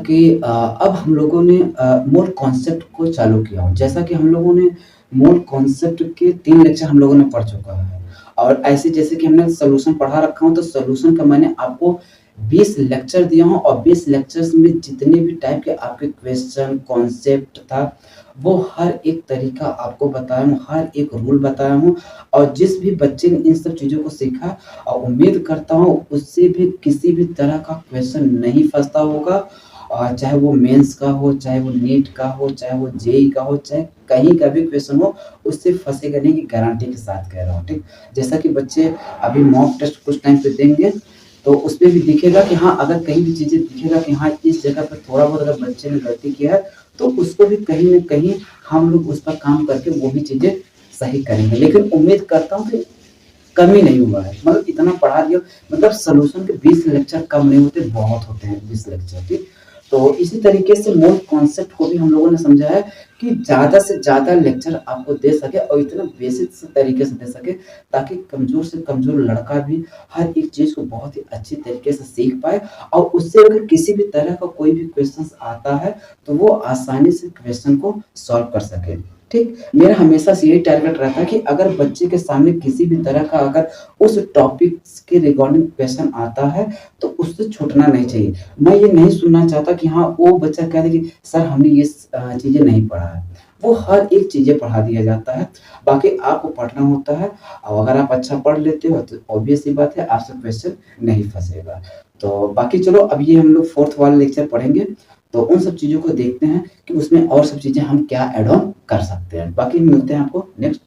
कि अब हम लोगों ने मोर कॉन्सेप्ट को चालू किया हो। जैसा कि हम लोगों ने मोर कॉन्सेप्ट के 3 लेक्चर हम लोगों ने पढ़ चुका है और ऐसे जैसे कि हमने सॉल्यूशन पढ़ा रखा हूँ, तो सॉल्यूशन का मैंने आपको 20 लेक्चर दिया हूँ और 20 लेक्चर्स में जितने भी टाइप के आपके क्वेश्चन, कॉन्सेप्ट था, वो हर एक तरीका आपको बताया हूँ, हर एक रूल बताया हूँ और जिस भी बच्चे ने इन सब चीज़ों को सीखा और उम्मीद करता हूँ उससे भी किसी भी तरह का क्वेश्चन नहीं फँसता होगा। चाहे वो मेंस का हो, चाहे वो नीट का हो, चाहे वो जेईई का हो, चाहे कहीं का भी क्वेश्चन हो, उससे फँसेगा नहीं, की गारंटी के साथ कह रहा हूँ, ठीक। जैसा कि बच्चे अभी मॉक टेस्ट कुछ टाइम पे देंगे, तो उसमें भी दिखेगा कि हाँ, अगर कहीं भी चीज़ें दिखेगा कि हाँ, इस जगह पर थोड़ा बहुत अगर बच्चे ने गलती किया है, तो उसको भी कहीं न कहीं हम लोग उस पर काम करके वो भी चीज़ें सही करेंगे। लेकिन उम्मीद करता हूँ कि कम ही नहीं हुआ है, मतलब इतना पढ़ा दिया, मतलब सॉल्यूशन के 20 लेक्चर कम नहीं होते, बहुत होते हैं 20 लेक्चर, ठीक। तो इसी तरीके से मूल कॉन्सेप्ट को भी हम लोगों ने समझा है कि ज़्यादा से ज़्यादा लेक्चर आपको दे सके और इतना बेसिक से तरीके से दे सके, ताकि कमज़ोर से कमज़ोर लड़का भी हर एक चीज़ को बहुत ही अच्छी तरीके से सीख पाए और उससे अगर किसी भी तरह का कोई भी क्वेश्चन आता है, तो वो आसानी से क्वेश्चन को सॉल्व कर सके, ठीक। मेरा हमेशा से यही टारगेट रहता है कि अगर बच्चे के सामने किसी भी तरह का अगर उस टॉपिक्स के रिगार्डिंग क्वेश्चन आता है, तो उससे छूटना नहीं चाहिए। मैं ये नहीं सुनना चाहता कि हाँ, वो बच्चा कह दे कि सर हमने ये चीज़ें नहीं पढ़ा है। वो हर एक चीज़ें पढ़ा दिया जाता है, बाकी आपको पढ़ना होता है और अगर आप अच्छा पढ़ लेते हो तो ऑब्वियस सी बात है आपसे क्वेश्चन नहीं फँसेगा। तो बाकी चलो अब ये हम लोग 4th वाला लेक्चर पढ़ेंगे, तो उन सब चीज़ों को देखते हैं कि उसमें और सब चीज़ें हम क्या ऐड ऑन कर सकते हैं। बाकी मिलते हैं आपको नेक्स्ट